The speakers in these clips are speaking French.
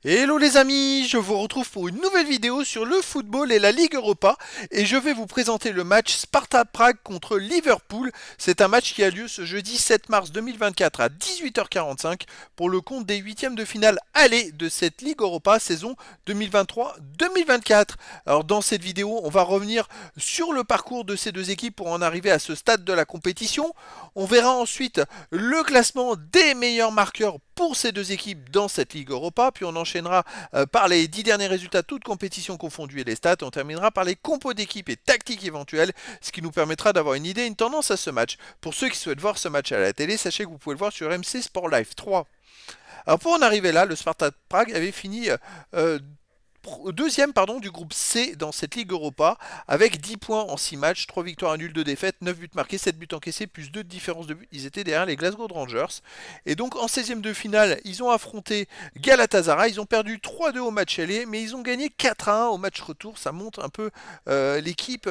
Hello les amis, je vous retrouve pour une nouvelle vidéo sur le football et la Ligue Europa et je vais vous présenter le match Sparta Prague contre Liverpool. C'est un match qui a lieu ce jeudi 7 mars 2024 à 18h45 pour le compte des huitièmes de finale aller de cette Ligue Europa saison 2023-2024. Alors dans cette vidéo, on va revenir sur le parcours de ces deux équipes pour en arriver à ce stade de la compétition. On verra ensuite le classement des meilleurs marqueurs pour ces deux équipes dans cette Ligue Europa, puis on enchaînera par les 10 derniers résultats, toutes compétitions confondues et les stats, on terminera par les compos d'équipes et tactiques éventuelles, ce qui nous permettra d'avoir une idée, une tendance à ce match. Pour ceux qui souhaitent voir ce match à la télé, sachez que vous pouvez le voir sur MC Sport Live 3. Alors pour en arriver là, le Sparta Prague avait fini deuxième du groupe C dans cette Ligue Europa avec 10 points en 6 matchs, 3 victoires, 1 nul, 2 défaites, 9 buts marqués, 7 buts encaissés, plus 2 de différence de but. Ils étaient derrière les Glasgow Rangers. Et donc en 16e de finale, ils ont affronté Galatasaray. Ils ont perdu 3-2 au match aller, mais ils ont gagné 4-1 au match retour. Ça montre un peu l'équipe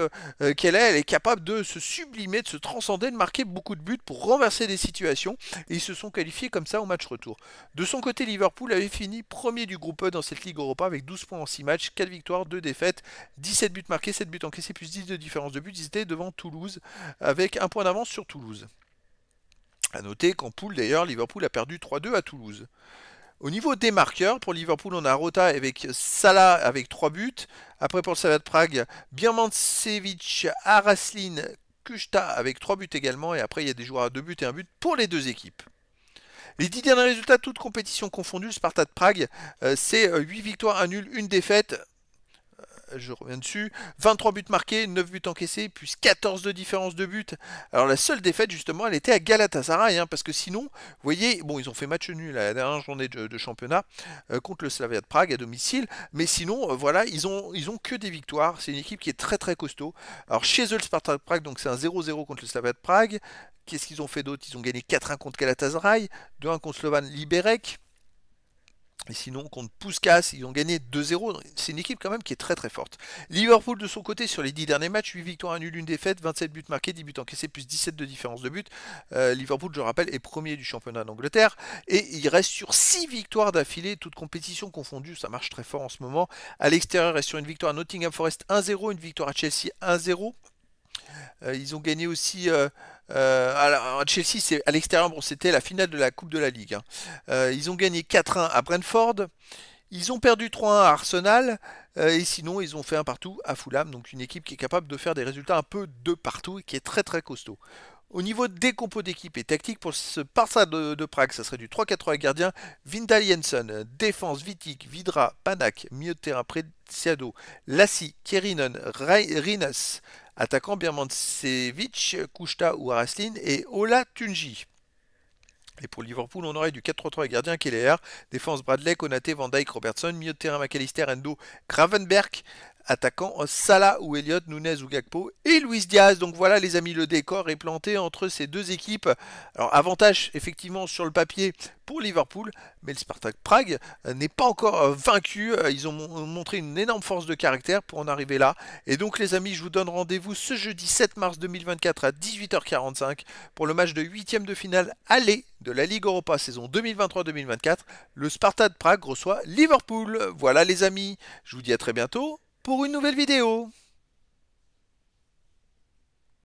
qu'elle est. Elle est capable de se sublimer, de se transcender, de marquer beaucoup de buts pour renverser des situations. Et ils se sont qualifiés comme ça au match retour. De son côté, Liverpool avait fini premier du groupe E dans cette Ligue Europa avec 12 points en 6 matchs, 4 victoires, 2 défaites, 17 buts marqués, 7 buts encaissés, plus 10 de différence de buts. Ils étaient devant Toulouse avec un point d'avance sur Toulouse. A noter qu'en poule d'ailleurs, Liverpool a perdu 3-2 à Toulouse. Au niveau des marqueurs, pour Liverpool, on a Rota avec Salah avec 3 buts. Après pour le Slavia de Prague, Birmancevic, Araslin, Kushta avec 3 buts également. Et après, il y a des joueurs à 2 buts et 1 but pour les deux équipes. Les 10 derniers résultats, toutes compétitions confondues, le Sparta de Prague, c'est 8 victoires, 1 nul, 1 défaite. Je reviens dessus. 23 buts marqués, 9 buts encaissés, plus 14 de différence de but. Alors la seule défaite, justement, elle était à Galatasaray, parce que sinon, vous voyez, bon, ils ont fait match nul à la dernière journée de championnat contre le Slavia de Prague à domicile, mais sinon, voilà, ils ont que des victoires. C'est une équipe qui est très très costaud. Alors chez eux, le Sparta de Prague, donc c'est un 0-0 contre le Slavia de Prague. Qu'est-ce qu'ils ont fait d'autre? Ils ont gagné 4-1 contre Galatasaray, 2-1 contre Slovan Liberec. Et sinon, contre Puskás, ils ont gagné 2-0. C'est une équipe quand même qui est très très forte. Liverpool de son côté, sur les 10 derniers matchs, 8 victoires, 1 nul, 1 défaite, 27 buts marqués, 10 buts encaissés, plus 17 de différence de but. Liverpool, je rappelle, est premier du championnat d'Angleterre. Et il reste sur 6 victoires d'affilée, toutes compétitions confondues. Ça marche très fort en ce moment. À l'extérieur, il reste sur une victoire à Nottingham Forest 1-0, une victoire à Chelsea 1-0. Ils ont gagné aussi. Alors, Chelsea, c'est à l'extérieur, bon, c'était la finale de la Coupe de la Ligue. Ils ont gagné 4-1 à Brentford. Ils ont perdu 3-1 à Arsenal. Et sinon, ils ont fait un partout à Fulham. Donc, une équipe qui est capable de faire des résultats un peu de partout et qui est très très costaud. Au niveau des compos d'équipe et tactique, pour ce Sparta de Prague, ça serait du 3-4-3 gardien, Vindal Jensen, défense, Vitic, Vidra, Panak, milieu de terrain, Preciado, Lassi, Kerinen, Rines, attaquant Birmancevic, Kushta ou Araslin et Ola Tunji. Et pour Liverpool, on aurait du 4-3-3 et gardien Keller, défense Bradley, Konaté, Van Dijk, Robertson, milieu de terrain McAllister, Endo, Gravenberg, attaquant Salah ou Elliott, Nunez ou Gakpo et Luis Diaz. Donc voilà les amis, le décor est planté entre ces deux équipes. Alors avantage effectivement sur le papier pour Liverpool, mais le Spartak Prague n'est pas encore vaincu. Ils ont montré une énorme force de caractère pour en arriver là. Et donc les amis, je vous donne rendez-vous ce jeudi 7 mars 2024 à 18h45 pour le match de 8e de finale aller de la Ligue Europa saison 2023-2024. Le Sparta de Prague reçoit Liverpool. Voilà les amis, je vous dis à très bientôt pour une nouvelle vidéo.